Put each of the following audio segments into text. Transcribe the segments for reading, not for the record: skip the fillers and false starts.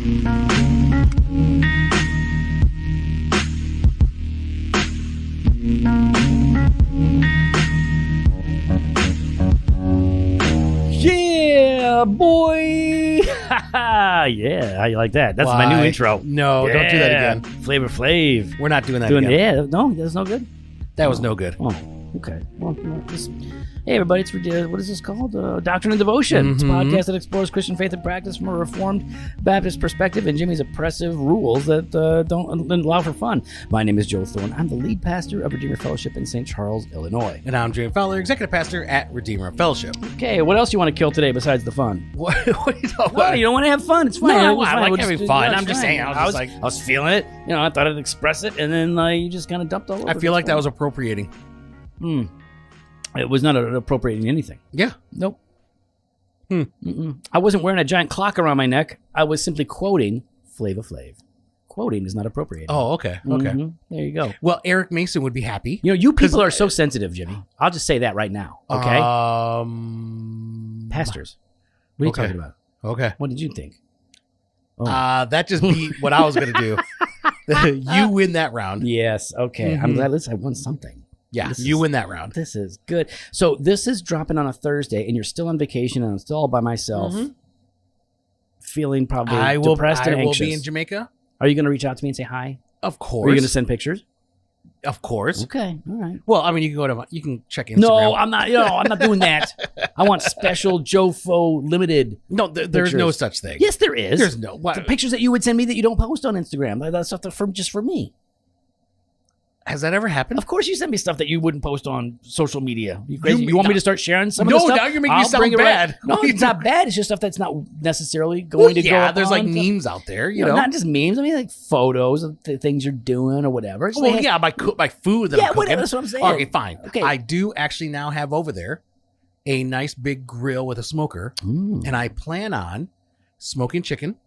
Yeah, boy. Yeah, how you like that? That's my new intro. No, don't do that again. Flavor Flav. We're not doing that again. Yeah, no, that's no good. That was no good. Oh, okay. Well, hey, everybody, it's what is this called? Doctrine and Devotion. It's a podcast that explores Christian faith and practice from a Reformed Baptist perspective and Jimmy's oppressive rules that don't allow for fun. My name is Joe Thorne. I'm the lead pastor of Redeemer Fellowship in St. Charles, Illinois. And I'm Jimmy Fowler, executive pastor at Redeemer Fellowship. Okay, what else you want to kill today besides the fun? What are you talking about? Well, you don't want to have fun. It's fine. No, I like having fun. I'm just saying. I was feeling it. You know, I thought I'd express it, and then you just kind of dumped all over. I feel like that was appropriating. It was not appropriating anything. Yeah. Nope. I wasn't wearing a giant clock around my neck. I was simply quoting Flava Flav. Quoting is not appropriating. Oh, okay. Okay. There you go. Well, Eric Mason would be happy. You know, you people are so sensitive, Jimmy. I'll just say that right now. Okay. Pastors. What are you talking about? Okay. What did you think? That just beat what I was going to do. You win that round. Yes. Okay. I'm glad at least I won something. Yeah, you win that round. This is good. So this is dropping on a Thursday, and you're still on vacation, and I'm still all by myself, feeling probably depressed and anxious. I will be in Jamaica. Are you going to reach out to me and say hi? Of course. Are you going to send pictures? Of course. Okay. All right. Well, I mean, you can check Instagram. No, I'm not. I'm not doing that. I want special Jofo limited. No, there's no such thing. Yes, there is. There's no the pictures that you would send me that you don't post on Instagram. That's stuff just for me. Has that ever happened? Of course, you send me stuff that you wouldn't post on social media. You crazy? You want me to start sharing some of the stuff? No, now you're making me sound bad. No, it's not bad. It's just stuff that's not necessarily going to go. Yeah, there's like memes out there. You know, not just memes. I mean, like photos of the things you're doing or whatever. Well, yeah, my food that I'm cooking. Whatever. That's what I'm saying. Okay, fine. Okay, I do actually now have over there a nice big grill with a smoker, and I plan on smoking chicken,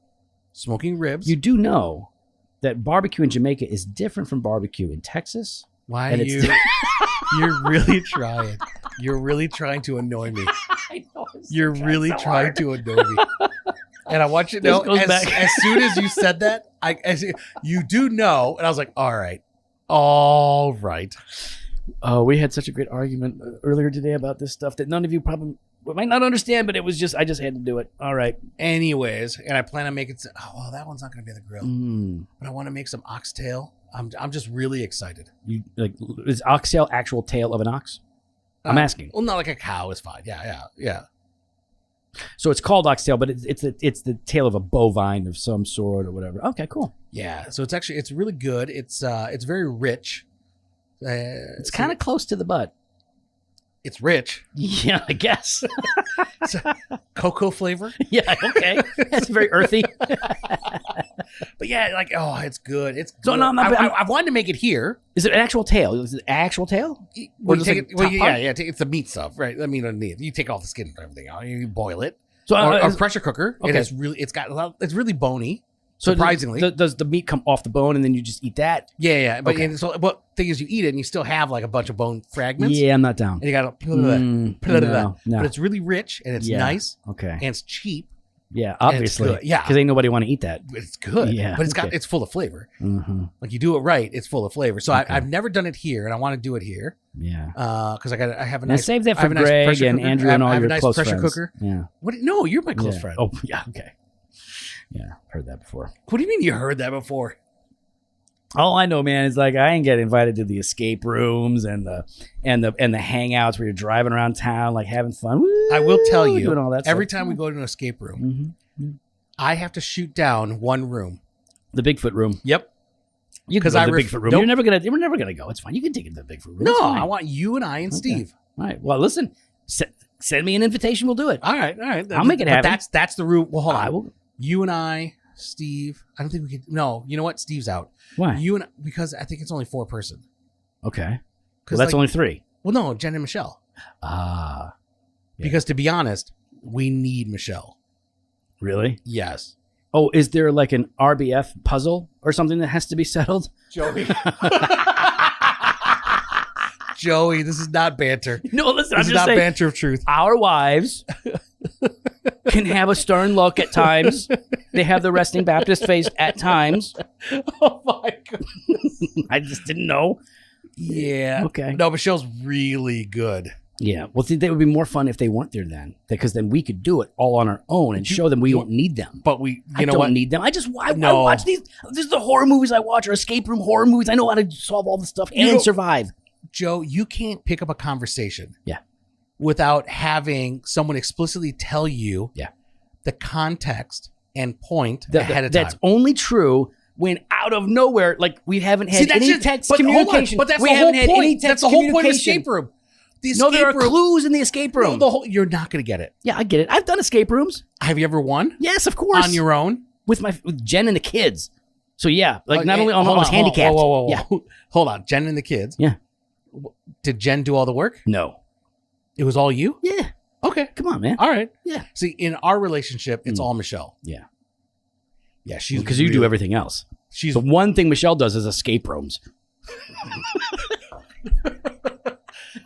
smoking ribs. You do know that barbecue in Jamaica is different from barbecue in Texas. Why are you? You're really trying. You're really trying to annoy me. I know. You're really trying to annoy me. And I want you to know, as soon as you said that, you do know, and I was like, all right. Oh, we had such a great argument earlier today about this stuff that none of you probably might not understand, but it was just, I just had to do it. All right. Anyways, and I plan on making, that one's not going to be the grill. But I want to make some oxtail. I'm just really excited. You like, is oxtail actual tail of an ox? I'm asking. Well, not like a cow is fine. Yeah. So it's called oxtail, but it's the tail of a bovine of some sort or whatever. Okay, cool. Yeah. So it's really good. It's very rich. It's kind of close to the butt. It's rich. Yeah, I guess. It's a cocoa flavor. Yeah, okay. It's very earthy. But yeah, like, it's good. It's so good. I wanted to make it here. Is it an actual tail? Is it actual tail? It's the meat stuff, right? I mean, underneath. You take off the skin and everything out. You boil it. So a pressure cooker. Okay. It's really bony. So surprisingly, does the meat come off the bone and then you just eat that? Yeah. But but thing is, you eat it and you still have like a bunch of bone fragments. Yeah, I'm not down. And you got to no. But it's really rich and it's nice. Okay. And it's cheap. Yeah, obviously. Yeah, because ain't nobody want to eat that. It's good. Yeah, but it's full of flavor. Like you do it right, it's full of flavor. So I've never done it here, and I want to do it here. Yeah. Because I have a nice. Save that for Greg and Andrew and all your close friends. I have a nice pressure cooker. Yeah. No, you're my close friend. Oh yeah. Okay. Yeah, heard that before. What do you mean you heard that before? All I know, man, is like I ain't get invited to the escape rooms and the hangouts where you're driving around town, like having fun. Woo, I will tell you, doing all that every stuff. time we go to an escape room, I have to shoot down one room. The Bigfoot room. Yep. You can go to the Bigfoot room. Nope. You're never gonna go. It's fine. You can take it to the Bigfoot room. No, I want you and I and Steve. All right. Well, listen. Send me an invitation. We'll do it. All right. I'll make it happen. That's the room. Well, hold on. You and I, Steve. I don't think we could. No, you know what? Steve's out. Why? Because I think it's only 4 person. Okay. Well, that's only 3. Well, no, Jen and Michelle. Yeah. Because to be honest, we need Michelle. Really? Yes. Oh, is there like an RBF puzzle or something that has to be settled? Joey. Joey, this is not banter. No, listen, this is not banter of truth. Our wives can have a stern look at times They have the resting Baptist face at times. Oh my goodness. I just didn't know. Yeah. Okay. No, Michelle's really good. Yeah. Well, see, that would be more fun if they weren't there then, because then we could do it all on our own and show them we don't need them. But I don't need them. I watch these. This is the horror movies I watch, or escape room horror movies. I know how to solve all the stuff and survive. Joe, you can't pick up a conversation. Yeah. Without having someone explicitly tell you. Yeah. The context and point ahead of time. That's only true when out of nowhere, like we haven't had any text communication. But that's we the whole haven't had point. any text That's the whole point of escape room. There are clues in the escape room. No, you're not going to get it. Yeah, I get it. I've done escape rooms. Have you ever won? Yes, of course. On your own? With Jen and the kids. So yeah, like not only I was handicapped. Whoa. Yeah. Hold on, Jen and the kids. Yeah. Did Jen do all the work? No. It was all you? Yeah. Okay. Come on, man. All right. Yeah. See, in our relationship, it's all Michelle. Yeah. Yeah, she's because you do everything else. She's the one thing Michelle does is escape rooms.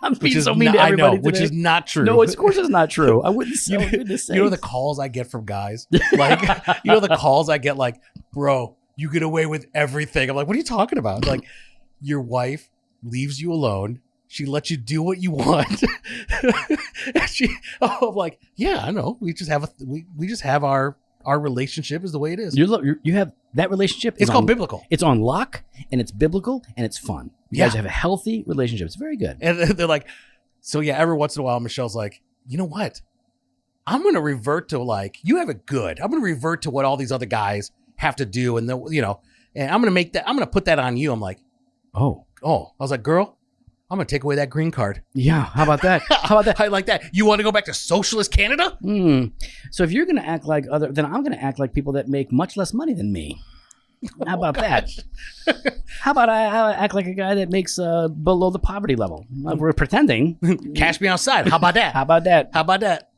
I'm being so mean to everybody today. Which is not true. No, of course it's not true. I wouldn't say. You know the calls I get from guys? Like, you know the calls I get like, bro, you get away with everything. I'm like, what are you talking about? Like, your wife leaves you alone. She lets you do what you want. I'm like, yeah, I know. We just have we just have our relationship is the way it is. You have that relationship. It's called biblical. It's on lock, and it's biblical, and it's fun. You guys have a healthy relationship. It's very good. And they're like, so yeah, every once in a while, Michelle's like, you know what? I'm going to revert to like, you have it good. I'm going to revert to what all these other guys have to do. And and I'm going to put that on you. I'm like, oh, I was like, girl, I'm going to take away that green card. Yeah. How about that? I like that. You want to go back to socialist Canada? So if you're going to act like then I'm going to act like people that make much less money than me. How about that? How about I act like a guy that makes below the poverty level? We're pretending. Cash me outside. How about that? How about that? How about that?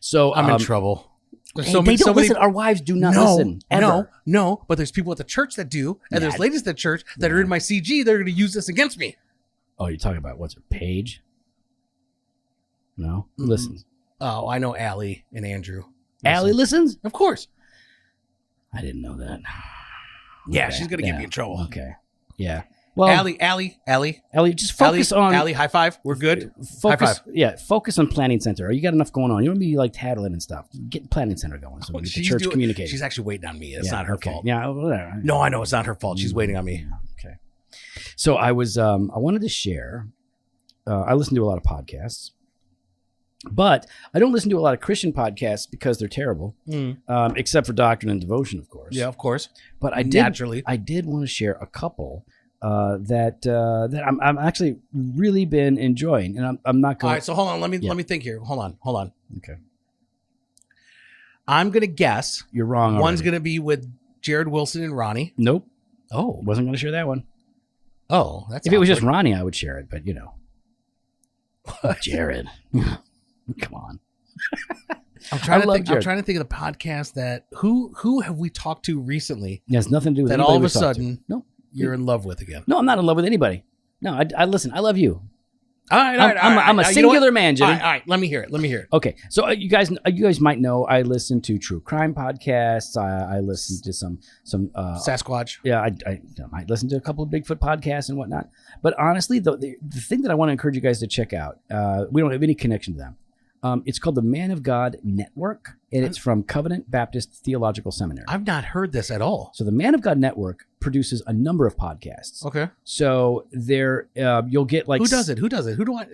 So I'm in trouble. They don't listen. Our wives do not listen. Ever. No. But there's people at the church that do, and there's ladies at the church that are in my CG. They're going to use this against me. Oh, you're talking about what's her Paige? No, who listens? Oh, I know Allie and Andrew. Allie listens? Of course. I didn't know that. Yeah, she's gonna get me in trouble. Okay. Yeah. Well, Allie, just focus on Allie. High five. We're good. High five. Yeah, focus on planning center. You got enough going on. You don't be like tattling and stuff. Get planning center going so we get the church communicating. She's actually waiting on me. It's not her fault. Yeah, whatever. No, I know it's not her fault. She's waiting on me. Okay. So I wanted to share. I listen to a lot of podcasts. But I don't listen to a lot of Christian podcasts because they're terrible, except for Doctrine and Devotion, of course. Yeah, of course. But I did want to share a couple that I'm actually really been enjoying, and I'm not going. All right, so hold on. Let me think here. Hold on. Okay. I'm gonna guess you're wrong. One's gonna be with Jared Wilson and Ronnie. Nope. Oh, wasn't gonna share that one. Oh, that's if it was just Ronnie, I would share it, but Jared. Come on. I'm trying to think of the podcast that who have we talked to recently? It has nothing to do with that. All of a sudden, you're in love with again. No, I'm not in love with anybody. No, I listen. I love you. All right. I'm a singular man, Jimmy. All right, let me hear it. Okay, so you guys might know I listen to true crime podcasts. I listen to some Sasquatch. Yeah, I might listen to a couple of Bigfoot podcasts and whatnot. But honestly, the thing that I want to encourage you guys to check out, we don't have any connection to them. It's called the Man of God Network, and it's from Covenant Baptist Theological Seminary. I've not heard this at all. So the Man of God Network produces a number of podcasts. Okay. So there, you'll get like... Who does it? Who do I...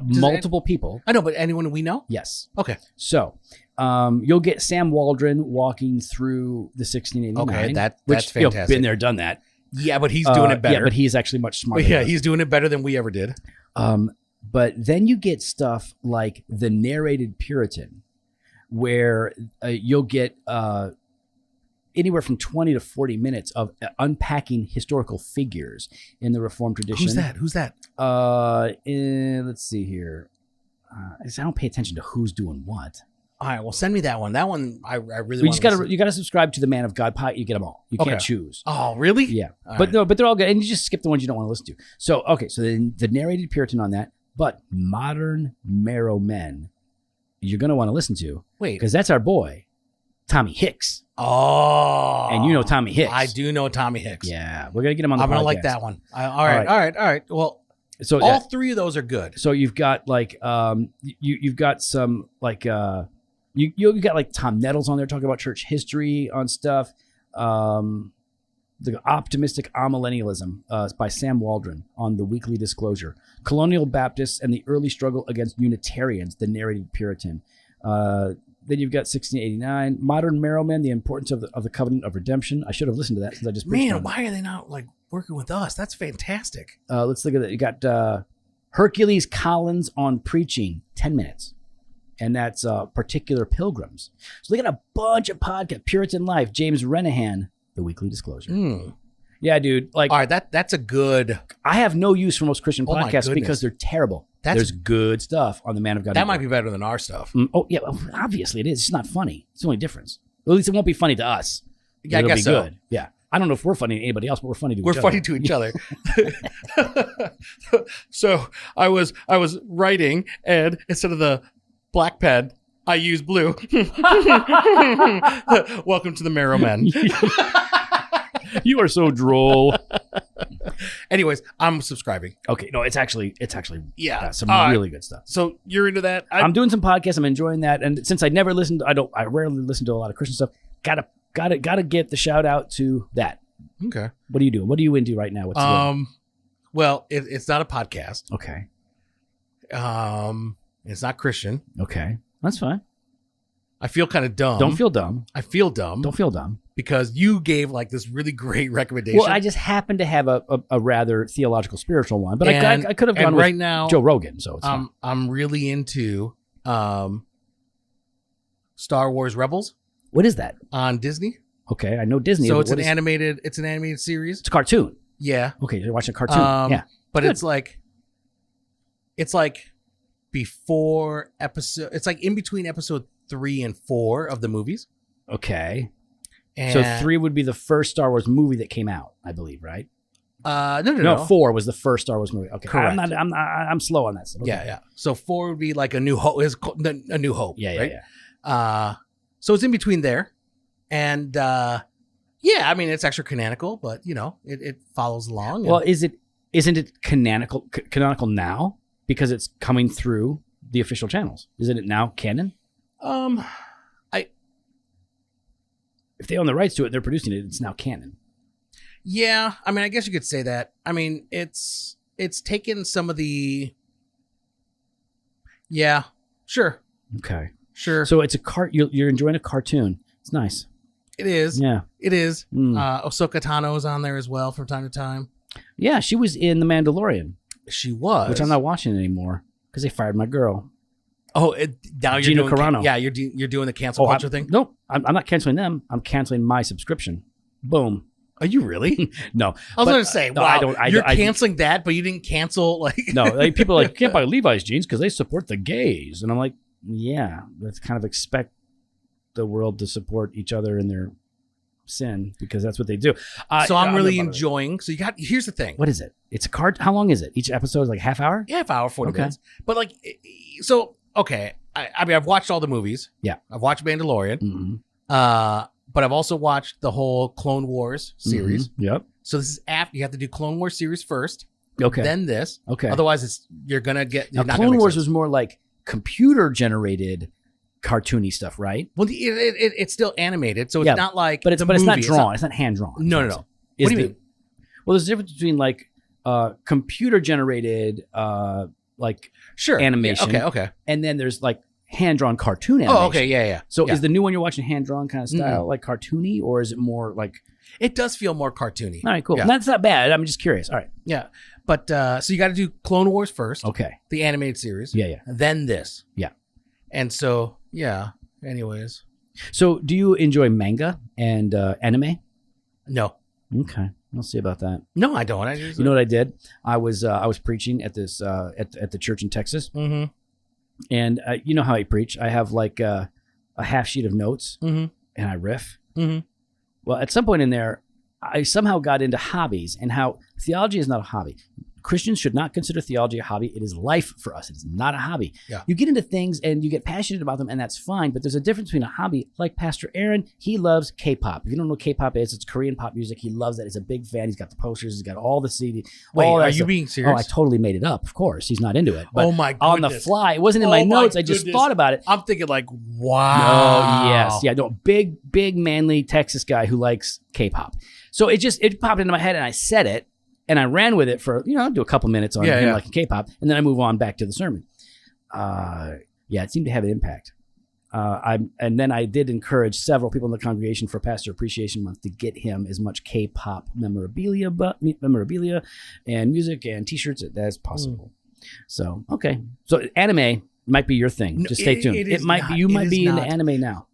multiple people. I know, but anyone we know? Yes. Okay. So you'll get Sam Waldron walking through the 1689. Okay, that's fantastic. Been there, done that. Yeah, but he's doing it better. Yeah, but he's actually much smarter. Yeah, he's doing it better than we ever did. But then you get stuff like the Narrated Puritan, where you'll get anywhere from 20 to 40 minutes of unpacking historical figures in the Reformed tradition. Who's that? Let's see here. I don't pay attention to who's doing what. All right, well, send me that one. That one I really. You gotta subscribe to the Man of God pod. You get them all. You can't choose. Oh, really? Yeah, but they're all good, and you just skip the ones you don't want to listen to. So so then the Narrated Puritan on that, but Modern Marrow Men, you're gonna want to listen to. Wait, because that's our boy, Tommy Hicks. Oh. And you know Tommy Hicks. I do know Tommy Hicks. Yeah, we're going to get him on the podcast. I'm going to like that one. All right. Well, so all three of those are good. So you've got like you've got some like you got like Tom Nettles on there talking about church history on stuff. The Optimistic Amillennialism by Sam Waldron on the Weekly Disclosure. Colonial Baptists and the Early Struggle Against Unitarians, the Narrative Puritan. Then you've got 1689, Modern Merrowmen, the Importance of the Covenant of Redemption. I should have listened to that since I just preached on it. Why are they not like working with us? That's fantastic. Let's look at that. You got Hercules Collins on Preaching, 10 minutes. And that's Particular Pilgrims. So they got a bunch of podcasts. Puritan Life, James Renahan, The Weekly Disclosure. Yeah, dude. Like, all right, that's a good. I have no use for most Christian podcasts because they're terrible. There's good stuff on the Man of God. That might be better than our stuff. Oh yeah, well, obviously it is. It's not funny. It's the only difference. At least it won't be funny to us. Yeah, it'll I guess be so. good. Yeah, I don't know if we're funny to anybody else, but we're funny to each other. We're funny to each other. So I was writing, and instead of the black pen, I used blue. Welcome to the Merrowmen. You are so droll. Anyways, I'm subscribing. Okay, no, it's actually yeah, some really good stuff. So you're into that? I'm doing some podcasts. I'm enjoying that, and since I rarely listen to a lot of Christian stuff. Gotta get the shout out to that. Okay. What are you doing? What are you into right now? What's well, it's not a podcast. Okay. It's not Christian. Okay, that's fine. I feel kind of dumb. Don't feel dumb. I feel dumb. Don't feel dumb. Because you gave like this really great recommendation. Well, I just happen to have a rather theological, spiritual one, but I could have gone with right now, Joe Rogan. So it's I'm really into Star Wars Rebels. What is that on Disney? Okay, I know Disney. So it's an animated series. It's a cartoon. Yeah. Okay, you're watching a cartoon. Yeah, but good. It's like before episode. It's like in between episode 3 and 4 of the movies. Okay. And so 3 would be the first Star Wars movie that came out, I believe, right? No. 4 was the first Star Wars movie. Okay, correct. I'm slow on that stuff. Okay. Yeah. So 4 would be like A New Hope. A New Hope. Yeah, right? Yeah. So it's in between there, and I mean it's extra canonical, but it follows along. Well, isn't it canonical now because it's coming through the official channels? Isn't it now canon? If they own the rights to it, they're producing it. It's now canon. Yeah, I mean, I guess you could say that. I mean, it's taken some of the. Yeah, sure. Okay, sure. So it's you're enjoying a cartoon. It's nice. It is. Yeah, it is. Ahsoka Tano is on there as well from time to time. Yeah, she was in The Mandalorian. She was, which I'm not watching anymore because they fired my girl. Oh, now you're Gina doing Carano. You're doing the cancel culture thing. Nope, I'm not canceling them. I'm canceling my subscription. Boom. Are you really? No. I was going to say, no, wow, you're canceling that, but you didn't cancel like. No, like, people are like, you can't buy Levi's jeans because they support the gays, and I'm like, yeah, let's kind of expect the world to support each other in their sin because that's what they do. So I'm really enjoying. So here's the thing. What is it? It's a card. How long is it? Each episode is like half hour? Yeah, half hour, 40 minutes. But like, so. Okay, I mean, I've watched all the movies. Yeah. I've watched Mandalorian. Mm-hmm. But I've also watched the whole Clone Wars series. Mm-hmm. Yep. So this is after you have to do Clone Wars series first. Okay. Then this. Okay. Otherwise, you're gonna get. Now, Clone Wars was more like computer generated, cartoony stuff, right? Well, it's still animated, so it's not like. But it's not drawn. It's not hand drawn. No. What do you mean? Well, there's a difference between like computer generated like animation. Yeah, okay. And then there's like hand-drawn cartoon animation. Oh, okay, yeah. So is the new one you're watching hand-drawn kind of style like cartoony, or is it more like... It does feel more cartoony. All right, cool. Yeah. That's not bad. I'm just curious. All right. Yeah. But so you got to do Clone Wars first. Okay. The animated series. Yeah. Then this. Yeah. And so, yeah. Anyways. So do you enjoy manga and anime? No. Okay. I'll see about that. No, I don't. You know what I did? I was preaching at this at the church in Texas, and you know how I preach. I have like a half sheet of notes, and I riff. Well, at some point in there, I somehow got into hobbies and how theology is not a hobby. Christians should not consider theology a hobby. It is life for us. It's not a hobby. Yeah. You get into things and you get passionate about them, and that's fine. But there's a difference between a hobby. Like Pastor Aaron, he loves K-pop. If you don't know what K-pop is, it's Korean pop music. He loves that. He's a big fan. He's got the posters. He's got all the CD. Wait, all that are you stuff. being serious? Oh, I totally made it up. Of course, he's not into it. But oh my goodness. on the fly, it wasn't in my notes. I just thought about it. I'm thinking like, wow. Oh yes, yeah. No, big manly Texas guy who likes K-pop. So it popped into my head, and I said it. And I ran with it for, I'll do a couple minutes on him like K-pop, and then I move on back to the sermon. It seemed to have an impact. And then I did encourage several people in the congregation for Pastor Appreciation Month to get him as much K-pop memorabilia and music and T-shirts as possible. So, okay. So anime might be your thing. Just stay tuned. It might be. You might be into anime now.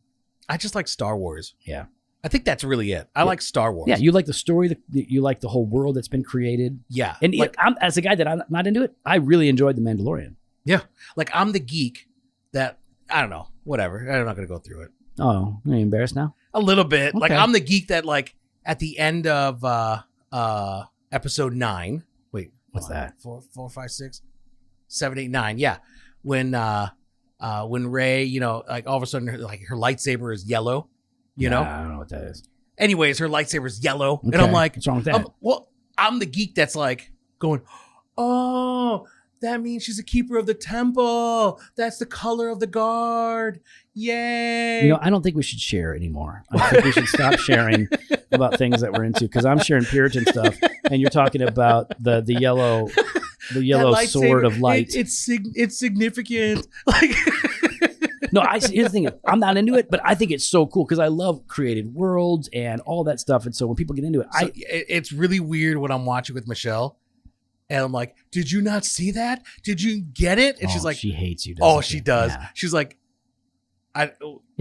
I just like Star Wars. Yeah. I think that's really it. I like Star Wars. Yeah, you like the story. You like the whole world that's been created. Yeah. And as a guy that I'm not into it, I really enjoyed The Mandalorian. Yeah. Like I'm the geek that, I don't know, whatever. I'm not going to go through it. Oh, are you embarrassed now? A little bit. Okay. Like I'm the geek that like at the end of episode 9. Wait, what's that? 4, 5, 6, 7, 8, 9. Yeah. When Rey, like all of a sudden her lightsaber is yellow. I don't know what that is. Anyways, her lightsaber is yellow. Okay. And I'm like, what's wrong with that? I'm the geek that's like going, oh, that means she's a keeper of the temple. That's the color of the guard. Yay. I don't think we should share anymore. I think we should stop sharing about things that we're into, because I'm sharing Puritan stuff and you're talking about the yellow sword of light. It's significant. Like No, here's the thing. I'm not into it, but I think it's so cool because I love created worlds and all that stuff. And so when people get into it, it's really weird when I'm watching with Michelle, and I'm like, "Did you not see that? Did you get it?" And she's like, "She hates you." Oh, she does. Yeah. She's like,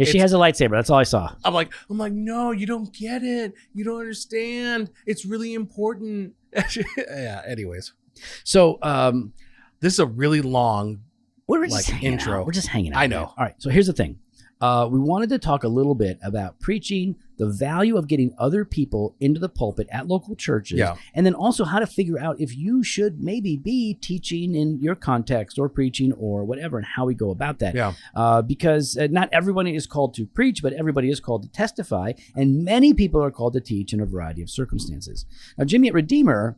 she has a lightsaber. That's all I saw. I'm like, no, you don't get it. You don't understand. It's really important. Yeah. Anyways, so this is a really long. We're just intro. We're just hanging out. I know. Man. All right. So here's the thing. We wanted to talk a little bit about preaching, the value of getting other people into the pulpit at local churches, and then also how to figure out if you should maybe be teaching in your context or preaching or whatever, and how we go about that. Yeah. Because not everybody is called to preach, but everybody is called to testify, and many people are called to teach in a variety of circumstances. Now, Jimmy at Redeemer,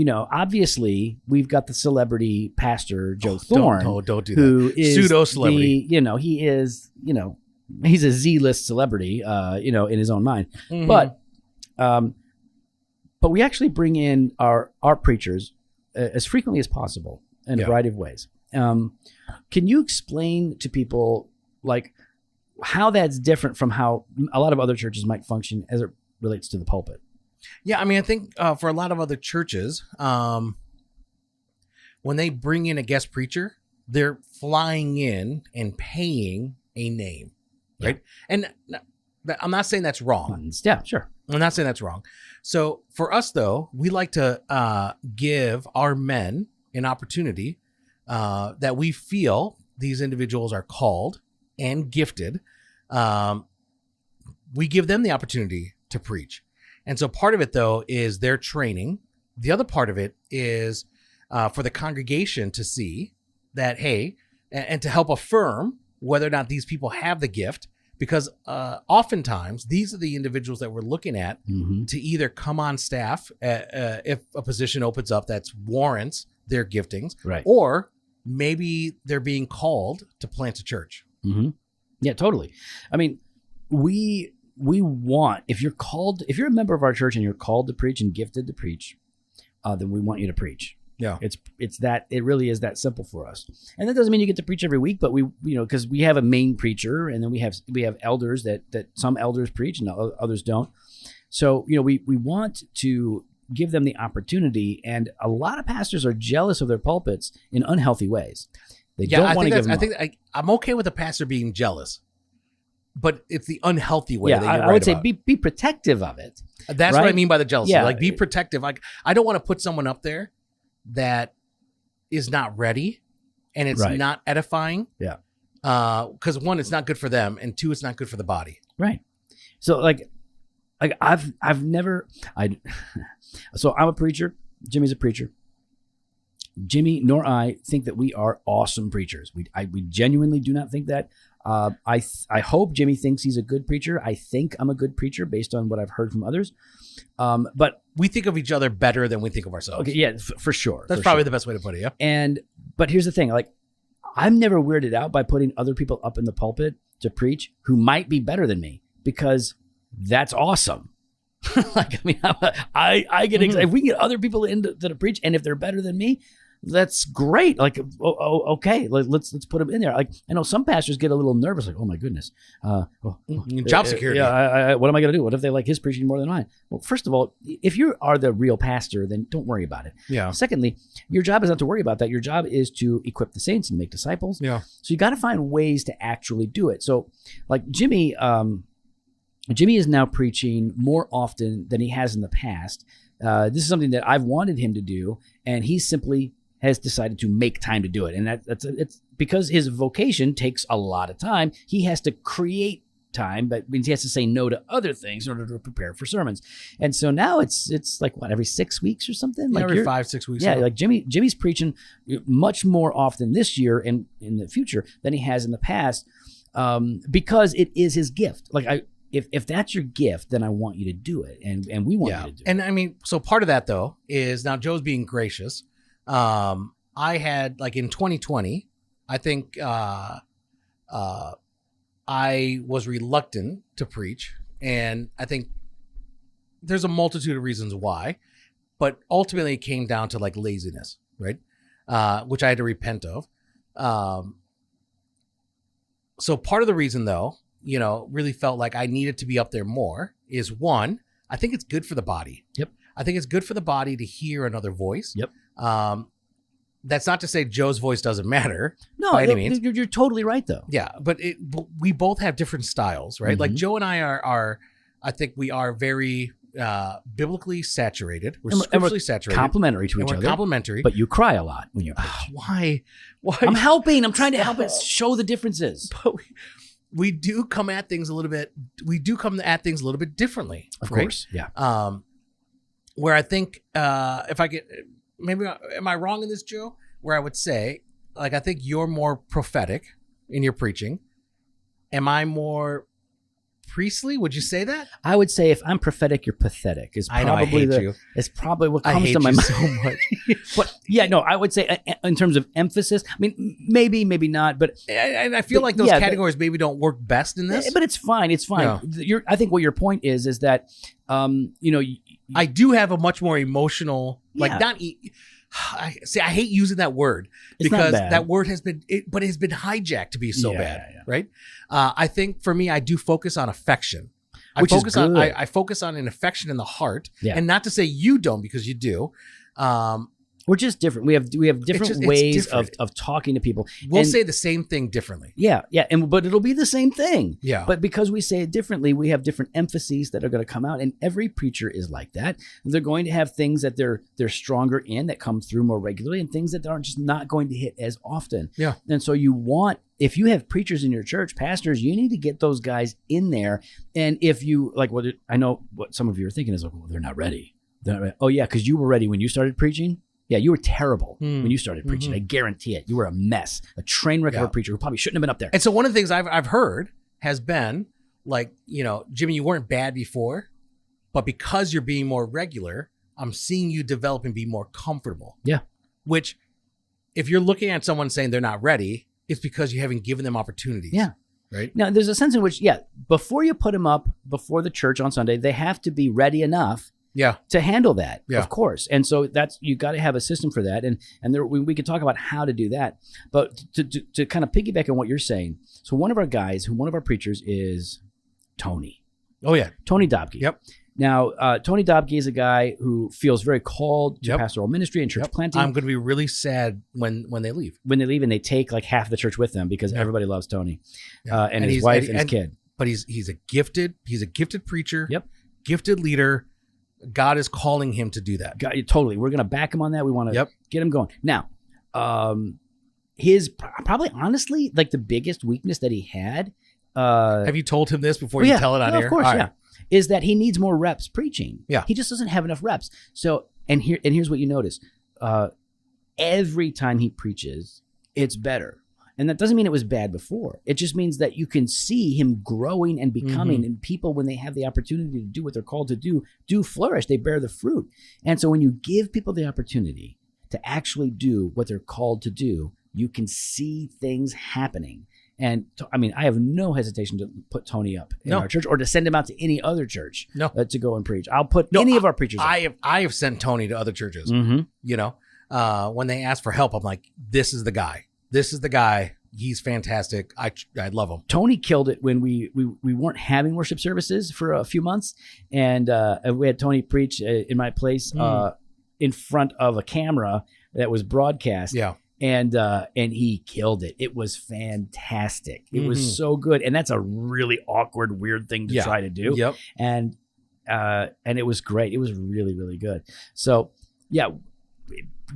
obviously we've got the celebrity pastor Joe Thorne. Don't do that. Who is pseudo-celebrity. He is, he's a Z-list celebrity, in his own mind. Mm-hmm. But we actually bring in our preachers as frequently as possible in a variety of ways. Can you explain to people like how that's different from how a lot of other churches might function as it relates to the pulpit? Yeah, I mean, I think for a lot of other churches, when they bring in a guest preacher, they're flying in and paying a name, right? And I'm not saying that's wrong. Yeah, sure. I'm not saying that's wrong. So for us, though, we like to give our men an opportunity that we feel these individuals are called and gifted. We give them the opportunity to preach. And so part of it, though, is their training. The other part of it is for the congregation to see that, hey, and to help affirm whether or not these people have the gift, because oftentimes these are the individuals that we're looking at to either come on staff if a position opens up that warrants their giftings, right? Or maybe they're being called to plant a church. Mm-hmm. Yeah, totally. I mean, we want, if you're a member of our church and you're called to preach and gifted to preach, then we want you to preach. Yeah. It really is that simple for us. And that doesn't mean you get to preach every week, but because we have a main preacher, and then we have elders that some elders preach and others don't. So, we want to give them the opportunity, and a lot of pastors are jealous of their pulpits in unhealthy ways. They don't want to give them up. I'm okay with a pastor being jealous, but it's the unhealthy way. Yeah, that I would say be protective of it. That's right? what I mean by the jealousy. Yeah. Like, be protective. Like, I don't want to put someone up there that is not ready and it's not edifying. Yeah. Because one, it's not good for them, and two, it's not good for the body. Right. So so I'm a preacher. Jimmy's a preacher. Jimmy nor I think that we are awesome preachers. We genuinely do not think that. I hope Jimmy thinks he's a good preacher. I think I'm a good preacher based on what I've heard from others. But we think of each other better than we think of ourselves. Okay, yeah, for sure. That's probably the best way to put it. Yeah. But here's the thing: like, I'm never weirded out by putting other people up in the pulpit to preach who might be better than me, because that's awesome. Like, I mean, I get excited if we can get other people to preach, and if they're better than me, that's great. Like, okay, let's put them in there. Like, I know some pastors get a little nervous, like, oh my goodness, job security. Yeah, what am I going to do? What if they like his preaching more than mine? Well, first of all, if you are the real pastor, then don't worry about it. Yeah. Secondly, your job is not to worry about that. Your job is to equip the saints and make disciples. Yeah. So you got to find ways to actually do it. So, like Jimmy is now preaching more often than he has in the past. This is something that I've wanted him to do, and he simply has decided to make time to do it. And it's because his vocation takes a lot of time. He has to create time, but means he has to say no to other things in order to prepare for sermons. And so now it's like, what, every 6 weeks or something? Yeah, like every 5-6 weeks. Yeah, like Jimmy's preaching much more often this year and in the future than he has in the past, because it is his gift. Like, if that's your gift, then I want you to do it, and we want you to do it. And I mean, so part of that though is, now Joe's being gracious. I had, like, in 2020, I think I was reluctant to preach, and I think there's a multitude of reasons why, but ultimately it came down to, like, laziness, right? Which I had to repent of. So part of the reason though, really felt like I needed to be up there more is, one, I think it's good for the body. Yep. I think it's good for the body to hear another voice. Yep. That's not to say Joe's voice doesn't matter. No, by any means. You're totally right, though. Yeah, but we both have different styles, right? Mm-hmm. Like, Joe and I are I think we are very biblically saturated. We're scripturally saturated. Complementary to each other. We're complementary. But you cry a lot when you're Why? I'm helping. I'm trying to help it show the differences. But we do come at things a little bit. We do come at things a little bit differently. Of right? course, yeah. Where I think, if I get, maybe, am I wrong in this, Joe? Where I would say, like, I think you're more prophetic in your preaching. Am I more priestly? Would you say that? I would say if I'm prophetic, you're pathetic. I know, I hate you. It's probably what comes to my mind so much. But yeah, no, I would say in terms of emphasis, I mean, maybe not, but and I feel like those categories maybe don't work best in this. But it's fine. It's fine. Yeah. I think what your point is that, I do have a much more emotional, like, not. I hate using that word because that word has been, but it has been hijacked to be so bad, right? I think for me, I do focus on affection. I focus on an affection in the heart, and not to say you don't, because you do. We're just different. We have different ways of talking to people. We'll say the same thing differently. Yeah, but it'll be the same thing. Yeah. But because we say it differently, we have different emphases that are going to come out, and every preacher is like that. They're going to have things that they're stronger in that come through more regularly, and things that aren't just not going to hit as often. Yeah. And so if you have preachers in your church, pastors, you need to get those guys in there. And if you I know what some of you are thinking is, like, well, they're not ready. Oh yeah, because you were ready when you started preaching. Yeah, you were terrible when you started preaching. Mm-hmm. I guarantee it. You were a mess, a train wreck of a preacher who probably shouldn't have been up there. And so one of the things I've heard has been, like, Jimmy, you weren't bad before, but because you're being more regular, I'm seeing you develop and be more comfortable. Yeah. Which, if you're looking at someone saying they're not ready, it's because you haven't given them opportunities. Yeah. Right. Now, there's a sense in which, before you put them up before the church on Sunday, they have to be ready enough to handle that, of course. And so you got to have a system for that. And we could talk about how to do that. But to kind of piggyback on what you're saying, so one of our preachers is Tony. Oh, yeah. Tony Dobke. Yep. Now, Tony Dobke is a guy who feels very called to pastoral ministry and church planting. I'm going to be really sad when they leave. When they leave, and they take like half the church with them, because everybody loves Tony and his wife and his kid. But he's a gifted preacher. Yep. Gifted leader. God is calling him to do that. Totally. We're going to back him on that. We want to get him going. Now, his probably honestly, like, the biggest weakness that he had. Have you told him this before you tell it on air? Of course, is that he needs more reps preaching. Yeah. He just doesn't have enough reps. So And here's what you notice. Every time he preaches, it's better. And that doesn't mean it was bad before. It just means that you can see him growing and becoming. And people, when they have the opportunity to do what they're called to do flourish. They bear the fruit. And so when you give people the opportunity to actually do what they're called to do, you can see things happening. And I mean, I have no hesitation to put Tony up in our church or to send him out to any other church to go and preach. I'll put any of our preachers up. I have sent Tony to other churches. You know, when they ask for help, I'm like, this is the guy. This is the guy. He's fantastic. I love him. Tony killed it when we weren't having worship services for a few months, and we had Tony preach in my place in front of a camera that was broadcast. Yeah. And he killed it. It was fantastic. It was so good. And that's a really awkward, weird thing to try to do. Yep. And it was great. It was really, really good. So yeah,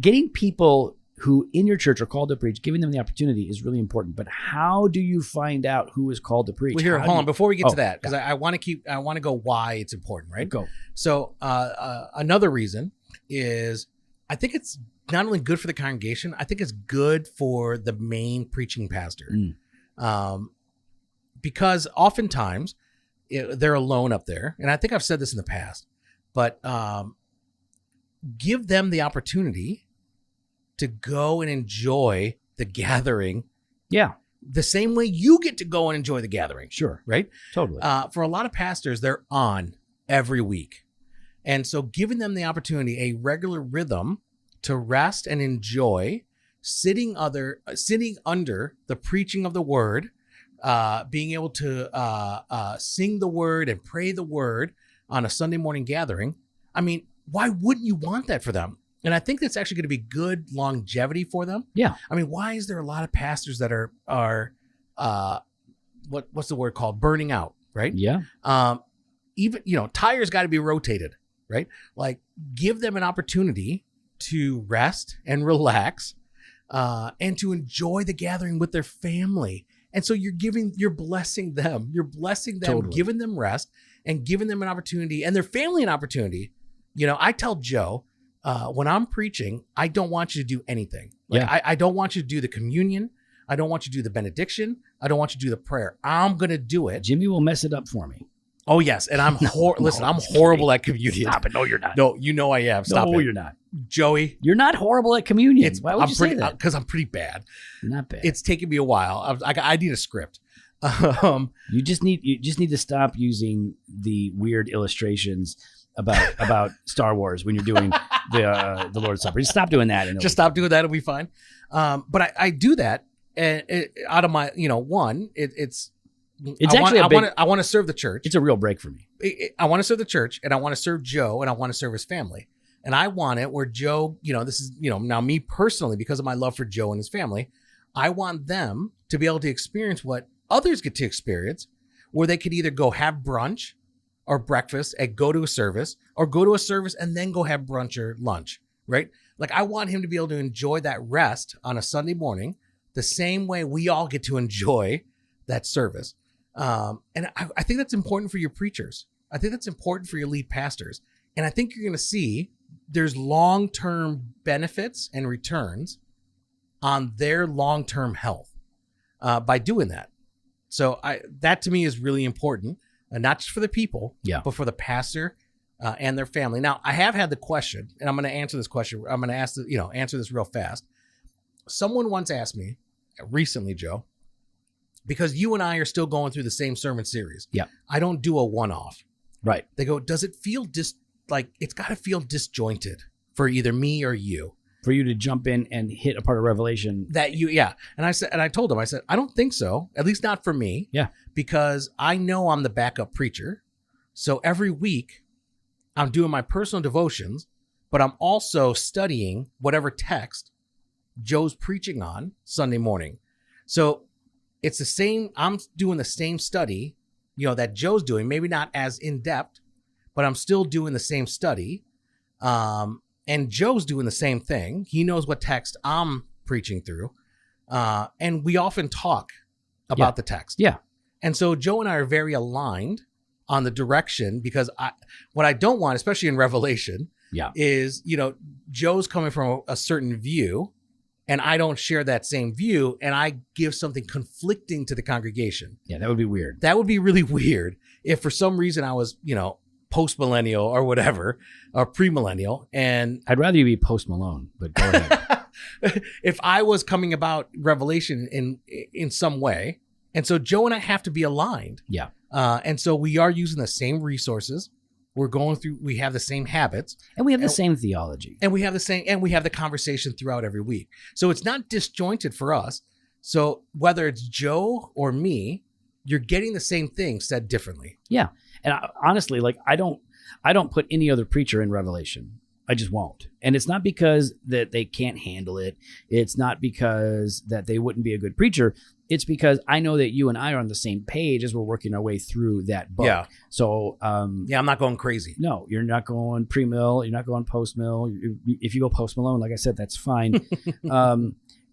getting people who in your church are called to preach, giving them the opportunity is really important. But how do you find out who is called to preach? Well, here, hold on. Before we get to that, because I want to go why it's important, right? Go. So another reason is I think it's not only good for the congregation, I think it's good for the main preaching pastor. Because oftentimes they're alone up there. And I think I've said this in the past, but give them the opportunity to go and enjoy the gathering. Yeah. The same way you get to go and enjoy the gathering. Sure. Right? Totally. For a lot of pastors, they're on every week. And so giving them the opportunity, a regular rhythm to rest and enjoy sitting under the preaching of the word, being able to sing the word and pray the word on a Sunday morning gathering. I mean, why wouldn't you want that for them? And I think that's actually going to be good longevity for them. Yeah. I mean, why is there a lot of pastors that are what's the word called? Burning out, right? Yeah. Even, tires got to be rotated, right? Like, give them an opportunity to rest and relax, and to enjoy the gathering with their family. And so you're blessing them, Totally. Giving them rest and giving them an opportunity and their family an opportunity. I tell Joe, when I'm preaching, I don't want you to do anything. I don't want you to do the communion. I don't want you to do the benediction. I don't want you to do the prayer. I'm going to do it. Jimmy will mess it up for me. Oh, yes. And I'm I'm horrible at communion. Stop it. No, you're not. No, I am. Stop it. No, you're not. Joey. You're not horrible at communion. Why would you say that? Because I'm pretty bad. You're not bad. It's taken me a while. I need a script. You just need to stop using the weird illustrations about Star Wars when you're doing the Lord's Supper. Just stop doing that. Just stop doing that. It'll be fine. But I do that out of my, I want to serve the church. It's a real break for me. I want to serve the church, and I want to serve Joe, and I want to serve his family. And I want it where Joe, this is, now me personally, because of my love for Joe and his family, I want them to be able to experience what others get to experience, where they could either go have brunch or breakfast and go to a service, or go to a service and then go have brunch or lunch, right? Like, I want him to be able to enjoy that rest on a Sunday morning the same way we all get to enjoy that service. And I think that's important for your preachers. I think that's important for your lead pastors. And I think you're going to see there's long-term benefits and returns on their long-term health by doing that. So that to me is really important, not just for the people, but for the pastor and their family. Now, I have had the question, and I'm going to answer this question. I'm going to answer this real fast. Someone once asked me recently, Joe, because you and I are still going through the same sermon series. Yeah. I don't do a one-off. Right. They go, does it feel it's got to feel disjointed for either me or you? For you to jump in and hit a part of Revelation. And I told him, I said, I don't think so. At least not for me. Yeah. Because I know I'm the backup preacher. So every week I'm doing my personal devotions, but I'm also studying whatever text Joe's preaching on Sunday morning. So it's the same. I'm doing the same study, that Joe's doing, maybe not as in depth, but I'm still doing the same study. And Joe's doing the same thing. He knows what text I'm preaching through. And we often talk about the text. Yeah. And so Joe and I are very aligned on the direction, because what I don't want, especially in Revelation, Yeah. is, Joe's coming from a certain view and I don't share that same view and I give something conflicting to the congregation. Yeah, that would be weird. That would be really weird if for some reason I was, post-millennial or whatever, or pre-millennial. And I'd rather you be Post Malone, but go ahead. if I was coming about Revelation in some way, and so Joe and I have to be aligned. Yeah. And so we are using the same resources. We have the same habits. And we have the same theology. And we have the conversation throughout every week. So it's not disjointed for us. So whether it's Joe or me, you're getting the same thing said differently. Yeah. And honestly, I don't put any other preacher in Revelation. I just won't. And it's not because that they can't handle it. It's not because that they wouldn't be a good preacher. It's because I know that you and I are on the same page as we're working our way through that book. Yeah. So, I'm not going crazy. No, you're not going pre-mill. You're not going post-mill. If you go post-Malone, like I said, that's fine.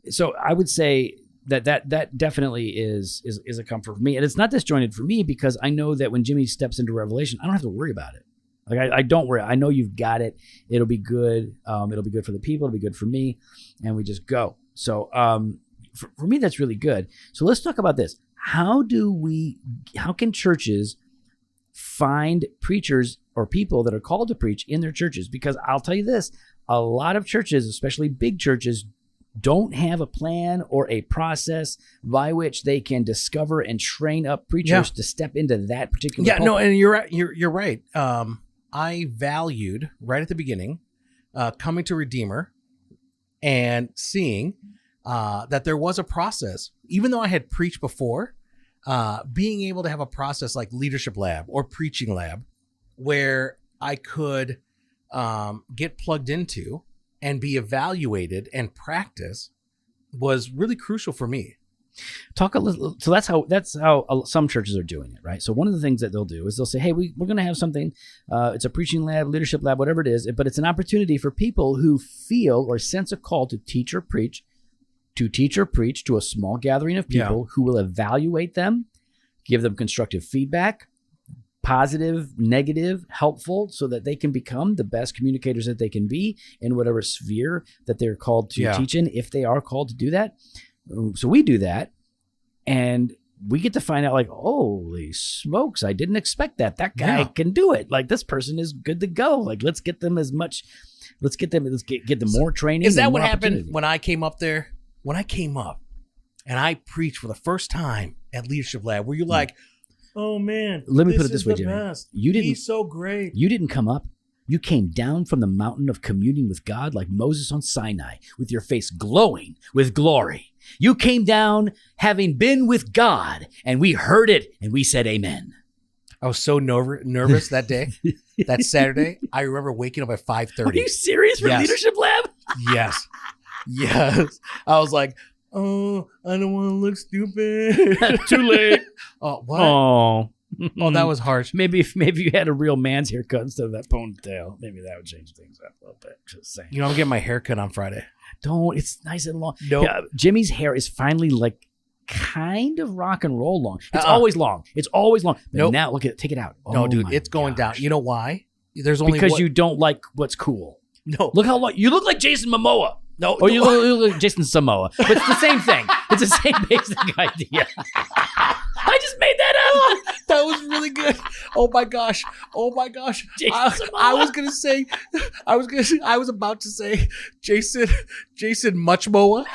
So I would say that definitely is a comfort for me. And it's not disjointed for me because I know that when Jimmy steps into Revelation, I don't have to worry about it. Like I don't worry. I know you've got it. It'll be good. It'll be good for the people. It'll be good for me. And we just go. So for me, that's really good. So let's talk about this. How can churches find preachers or people that are called to preach in their churches? Because I'll tell you this, a lot of churches, especially big churches, don't have a plan or a process by which they can discover and train up preachers to step into that particular pulpit. No, and you're right. I valued right at the beginning coming to Redeemer and seeing that there was a process, even though I had preached before, being able to have a process like Leadership Lab or Preaching Lab where I could get plugged into and be evaluated and practice was really crucial for me. Talk a little. So that's how some churches are doing it, right? So one of the things that they'll do is they'll say, "Hey, we're going to have something. It's a preaching lab, leadership lab, whatever it is, but it's an opportunity for people who feel or sense a call to teach or preach to a small gathering of people who will evaluate them, give them constructive feedback, positive, negative, helpful, so that they can become the best communicators that they can be in whatever sphere that they're called to teach in, if they are called to do that." So we do that, and we get to find out, like, holy smokes, I didn't expect that. That guy can do it. Like, this person is good to go. Like, let's get them more training. Is that what happened when I came up there? When I came up and I preached for the first time at Leadership Lab, were you like, oh man, let me put it this way, Jimmy. He's so great. You didn't come up. You came down from the mountain of communing with God like Moses on Sinai, with your face glowing with glory. You came down having been with God, and we heard it, and we said amen. I was so nervous that day, that Saturday. I remember waking up at 5:30. Are you serious for Leadership Lab? Yes. I was like, oh, I don't want to look stupid. Too late. Oh, what? Oh, that was harsh. Maybe you had a real man's haircut instead of that ponytail. Maybe that would change things up a little bit. Just saying. I'm getting my hair cut on Friday. Don't. It's nice and long. Nope. Yeah, Jimmy's hair is finally like kind of rock and roll long. It's always long. It's always long. But now look at it. Take it out. No, dude, it's going down. You know why? There's only because you don't like what's cool. No. Look how long you look like Jason Momoa. No, or you look like Jason Samoa. But it's the same thing. It's the same basic idea. I just made that up. That was really good. Oh my gosh. I was about to say Jason Muchmoa.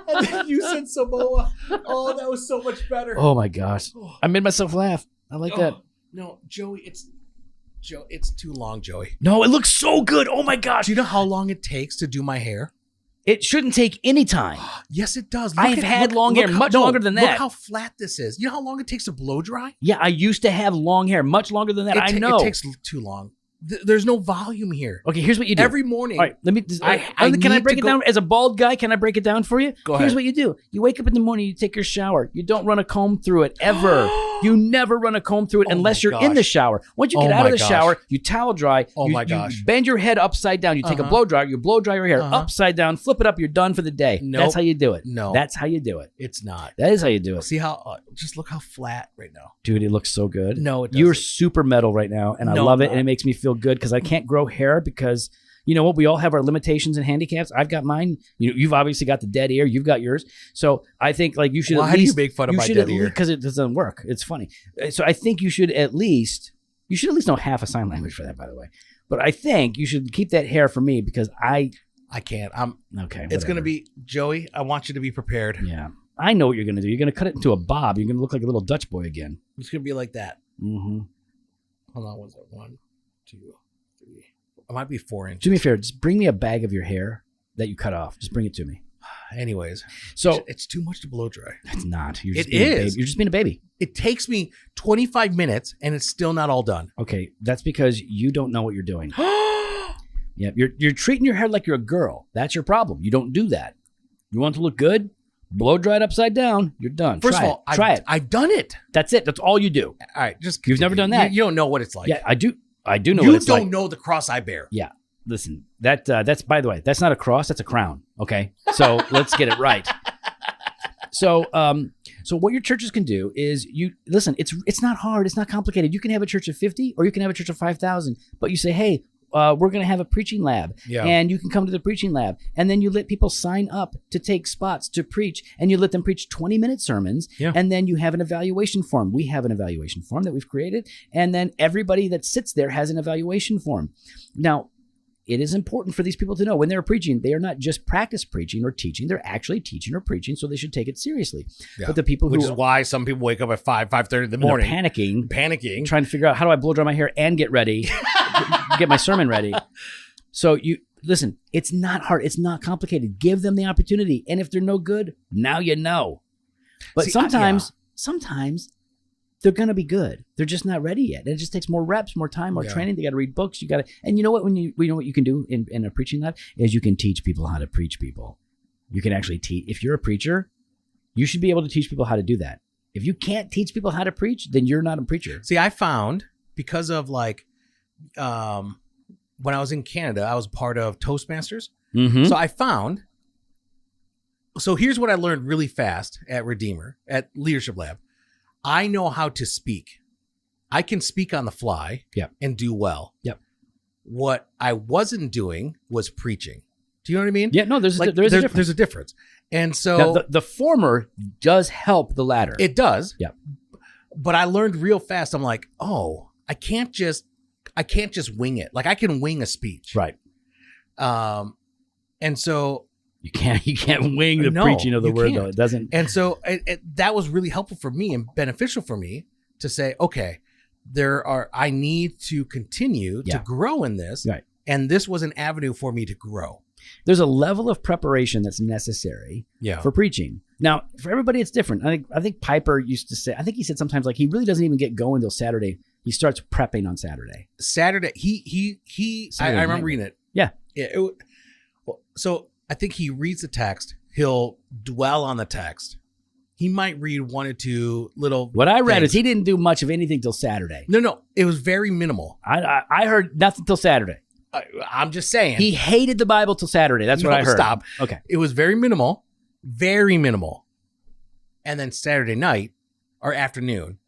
And then you said Samoa. Oh, that was so much better. Oh my gosh. I made myself laugh. I like that. No, Joey, it's too long, Joey. No, it looks so good. Oh my gosh. Do you know how long it takes to do my hair? It shouldn't take any time. Yes, it does. I've had long hair much longer than that. Look how flat this is. You know how long it takes to blow dry? Yeah, I used to have long hair much longer than that. I know. It takes too long. There's no volume here. Okay, here's what you do. Every morning. All right, let me. Can I break it down? As a bald guy, can I break it down for you? Go ahead. Here's what you do. You wake up in the morning, you take your shower. You don't run a comb through it, ever. You never run a comb through it unless you're in the shower. Once you get out of the shower, you towel dry. You bend your head upside down. You take a blow dryer. You blow dry your hair upside down. Flip it up. You're done for the day. Nope. That's how you do it. No. That's how you do it. It's not. That is how you do it. See how, just look how flat right now. Dude, it looks so good. No, it doesn't. You're super metal right now, and I love it, and it makes me feel feel good because I can't grow hair because, you know what, we all have our limitations and handicaps. I've got mine. You've obviously got the dead ear. You've got yours. So I think like you should Why at least. do you make fun of my dead ear? Because it doesn't work. It's funny. So I think you should at least know half a sign language for that, by the way. But I think you should keep that hair for me because I can't. Okay. It's going to be, Joey, I want you to be prepared. Yeah. I know what you're going to do. You're going to cut it into a bob. You're going to look like a little Dutch boy again. It's going to be like that. Mm-hmm. Hold on. What's that? 1, 2, 3. It might be 4 inches. Do me a favor. Just bring me a bag of your hair that you cut off. Just bring it to me. Anyways. So it's too much to blow dry. It's not. It is. You're just being a baby. It takes me 25 minutes and it's still not all done. Okay. That's because you don't know what you're doing. Yeah. You're treating your hair like you're a girl. That's your problem. You don't do that. You want it to look good? Blow dry it upside down. You're done. First of all, try it. I've done it. That's it. That's all you do. All right, just you've never done that. You don't know what it's like. Yeah, I do. I do know you what it's like. You don't know the cross I bear. Yeah. Listen, that's by the way, that's not a cross. That's a crown. Okay, so let's get it right. So what your churches can do is listen. It's not hard. It's not complicated. You can have a church of 50 or you can have a church of 5,000. But you say, hey. We're going to have a preaching lab, and you can come to the preaching lab, and then you let people sign up to take spots to preach, and you let them preach 20-minute sermons, and then you have an evaluation form. We have an evaluation form that we've created, and then everybody that sits there has an evaluation form. Now, it is important for these people to know when they're preaching, they are not just practice preaching or teaching. They're actually teaching or preaching, so they should take it seriously. Yeah. But the people Which is why some people wake up at 5:30 in the morning. Panicking. Trying to figure out how do I blow dry my hair and get ready, get my sermon ready. So listen, it's not hard. It's not complicated. Give them the opportunity. And if they're no good, now you know. But sometimes they're going to be good. They're just not ready yet. It just takes more reps, more time, more training. They got to read books. You got to, and you know what? You know what you can do in a preaching lab is you can teach people how to preach people. You can actually teach. If you're a preacher, you should be able to teach people how to do that. If you can't teach people how to preach, then you're not a preacher. See, I found because of like, when I was in Canada, I was part of Toastmasters. Mm-hmm. So I found. So here's what I learned really fast at Redeemer at Leadership Lab. I know how to speak. I can speak on the fly and do well. Yep. What I wasn't doing was preaching. Do you know what I mean? Yeah, no, there's a difference. There's a difference. And so now, the former does help the latter. It does. Yep. But I learned real fast. I'm like, oh, I can't just wing it. Like I can wing a speech. Right. And so You can't wing the preaching of the word, though. It doesn't. And so that was really helpful for me and beneficial for me to say, okay, I need to continue to grow in this. Right. And this was an avenue for me to grow. There's a level of preparation that's necessary for preaching. Now, for everybody, it's different. I think Piper used to say, I think he said sometimes like he really doesn't even get going until Saturday. He starts prepping on Saturday. Saturday, I remember reading it. Yeah. So I think he reads the text. He'll dwell on the text. He might read 1 or 2 little. What I read is he didn't do much of anything till Saturday. No, it was very minimal. I heard nothing till Saturday. I'm just saying. He hated the Bible till Saturday. That's what I heard. Stop. Okay. It was very minimal. And then Saturday night or afternoon,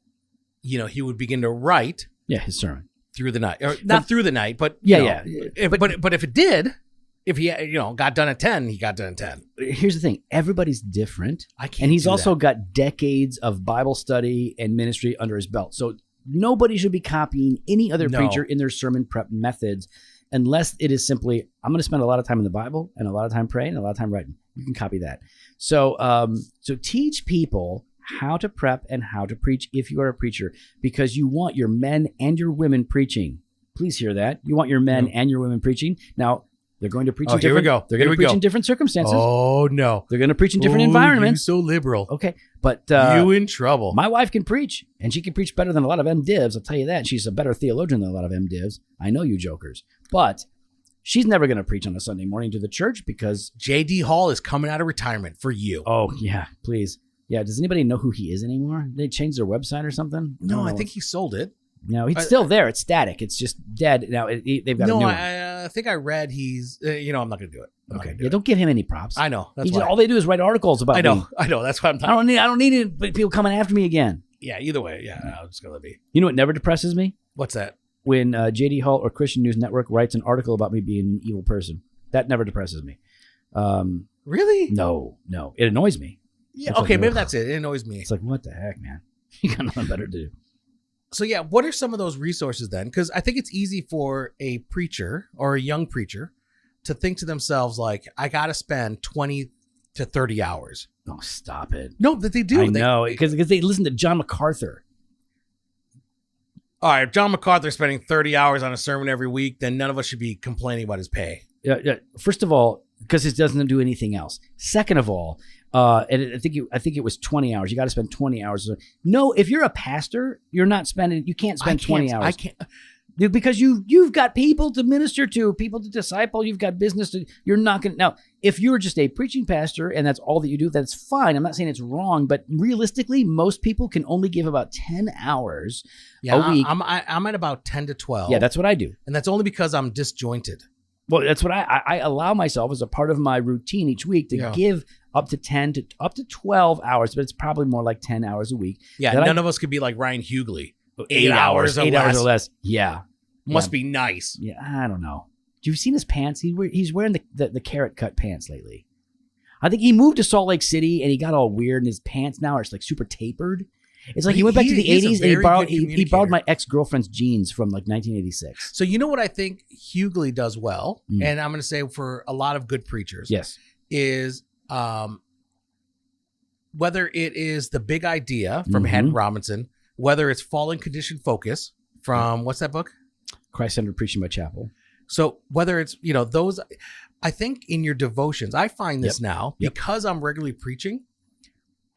he would begin to write. Yeah, his sermon. Through the night. Or not through the night, but. But if it did. If he, got done at 10, he got done at 10. Here's the thing. Everybody's different. I can't. And he's also got decades of Bible study and ministry under his belt. So nobody should be copying any other preacher in their sermon prep methods unless it is simply, I'm going to spend a lot of time in the Bible and a lot of time praying and a lot of time writing. You can copy that. So teach people how to prep and how to preach if you are a preacher, because you want your men and your women preaching. Please hear that. You want your men and your women preaching. Now, they're going to preach in different. They're going to preach in different circumstances. Oh no! They're going to preach in different environments. You're so liberal. Okay, but you in trouble. My wife can preach, and she can preach better than a lot of MDivs. I'll tell you that. She's a better theologian than a lot of MDivs. I know you jokers, but she's never going to preach on a Sunday morning to the church because J.D. Hall is coming out of retirement for you. Oh yeah, please. Yeah, does anybody know who he is anymore? They changed their website or something? No, I think he sold it. No, he's still there. It's static. It's just dead. Now they've got a new one. I think I read he's. I'm not going to do it. Okay. Don't give him any props. I know. That's why. All they do is write articles about me. I know. That's why I'm. I don't need it. But people coming after me again. Yeah. Either way. Yeah. I'm just going to be. You know what never depresses me? What's that? when J.D. Hall or Christian News Network writes an article about me being an evil person. That never depresses me. Really? No. It annoys me. Yeah. It's Okay, like, maybe ugh. that's it. It annoys me. It's like, what the heck, man? You got nothing better to do. So yeah, what are some of those resources then? Because I think it's easy for a preacher or a young preacher to think to themselves like, I got to spend 20 to 30 hours. Oh, stop it. No, that they do. I know, because they listen to John MacArthur. All right, if John MacArthur's spending 30 hours on a sermon every week, then none of us should be complaining about his pay. Yeah. First of all, because it doesn't do anything else. Second of all, and I think it was 20 hours. You got to spend 20 hours. No, if you're a pastor, you're not spending. You can't spend 20 hours. I can't. Because you've got people to minister to, people to disciple. You've got business to. You're not going to now. If you're just a preaching pastor and that's all that you do, that's fine. I'm not saying it's wrong, but realistically, most people can only give about 10 hours a week. I'm at about 10 to 12. Yeah, that's what I do. And that's only because I'm disjointed. Well, that's what I allow myself as a part of my routine each week to give up to 10 to up to 12 hours, but it's probably more like 10 hours a week. Yeah, none of us could be like Ryan Hughley. 8 hours or less. Yeah. Must be nice. Yeah, I don't know. You've seen his pants? He's wearing the carrot cut pants lately. I think he moved to Salt Lake City and he got all weird and his pants now are like super tapered. It's like he went back to the 80s and he borrowed my ex-girlfriend's jeans from like 1986. So you know what I think Hughley does well, and I'm going to say for a lot of good preachers, yes, is whether it is the big idea from Haddon Robinson, whether it's Fallen Condition Focus from what's that book? Christ-Centered Preaching by Chapel. So whether it's, those, I think in your devotions, I find this now because I'm regularly preaching,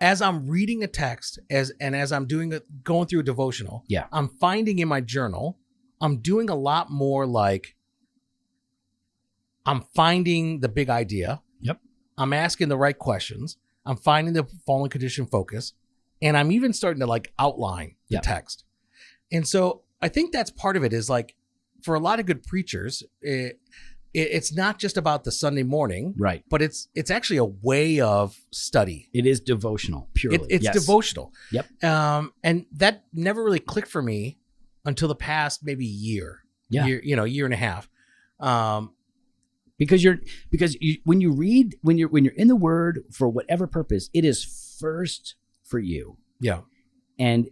as I'm reading a text as I'm going through a devotional, I'm finding in my journal, I'm doing a lot more like I'm finding the big idea. Yep. I'm asking the right questions. I'm finding the Fallen Condition Focus, and I'm even starting to like outline the text. And so I think that's part of it is like, for a lot of good preachers, it's not just about the Sunday morning, right? But it's actually a way of study. It is devotional, purely. It's devotional. Yep. And that never really clicked for me until the past maybe year. Yeah. Year and a half. Because when you're in the Word for whatever purpose, it is first for you. Yeah. And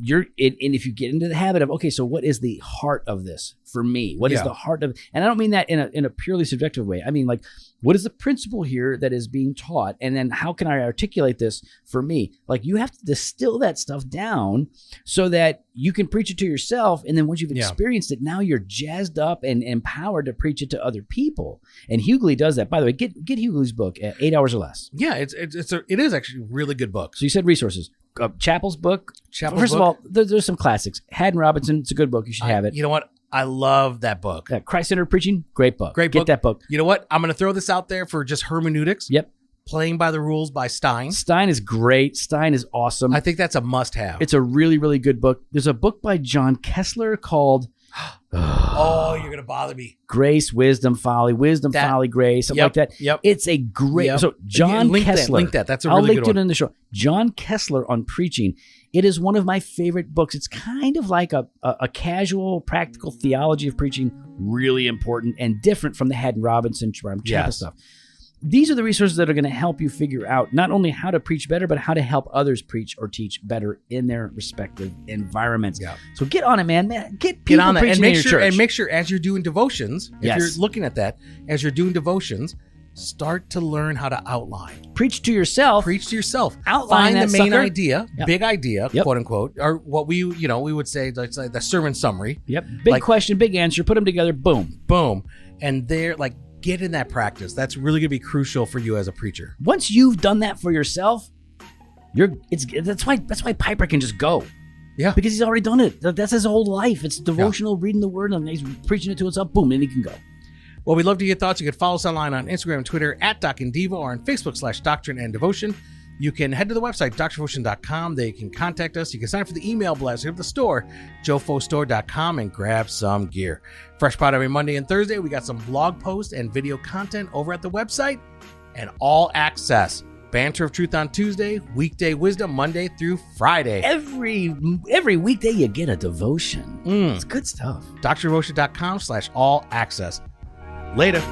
if you get into the habit of, okay, so what is the heart of this for me? What is the heart of, and I don't mean that in a purely subjective way. I mean, like, what is the principle here that is being taught? And then how can I articulate this for me? Like, you have to distill that stuff down so that you can preach it to yourself. And then once you've experienced it, now you're jazzed up and empowered to preach it to other people. And Hughley does that. By the way, get Hughley's book, 8 Hours or Less. Yeah, it is actually a really good book. So you said resources. Chapel's book. First of all, there's some classics. Haddon Robinson, it's a good book. You should have it. You know what? I love that book. Christ-Centered Preaching, great book. Get that book. You know what? I'm going to throw this out there for just hermeneutics. Yep. Playing by the Rules by Stein. Stein is great. Stein is awesome. I think that's a must-have. It's a really, really good book. There's a book by John Kessler called... Oh, you're going to bother me. Grace, Wisdom, Folly, Folly, Grace, something like that. Yep. It's a great... So John Kessler... Link that. That's a really good one. I'll link it in the show. John Kessler on preaching. It is one of my favorite books. It's kind of like a casual, practical theology of preaching, really important and different from the Haddon Robinson Chapel stuff. These are the resources that are going to help you figure out not only how to preach better, but how to help others preach or teach better in their respective environments. Yeah. So get on it, man. Get on that and make sure as you're doing devotions, if you're looking at that, as you're doing devotions, start to learn how to outline. Preach to yourself. Outline the main idea, big idea, quote unquote, or what we would say, like the sermon summary. Yep. Big question, big answer. Put them together. Boom. Boom. And they're like, get in that practice. That's really going to be crucial for you as a preacher. Once you've done that for yourself, that's why Piper can just go. Yeah. Because he's already done it. That's his whole life. It's devotional, reading the word, and he's preaching it to himself. Boom, and he can go. Well, we'd love to hear your thoughts. You can follow us online on Instagram and Twitter @DocandDevo or on Facebook /Doctrine and Devotion. You can head to the website, drdevotion.com. There you can contact us. You can sign up for the email blast. You have the store, jofostore.com, and grab some gear. Fresh pod every Monday and Thursday. We got some blog posts and video content over at the website, and all access Banter of Truth on Tuesday, Weekday Wisdom Monday through Friday. Every weekday you get a devotion. It's good stuff. DrDevotion.com/all access. Later.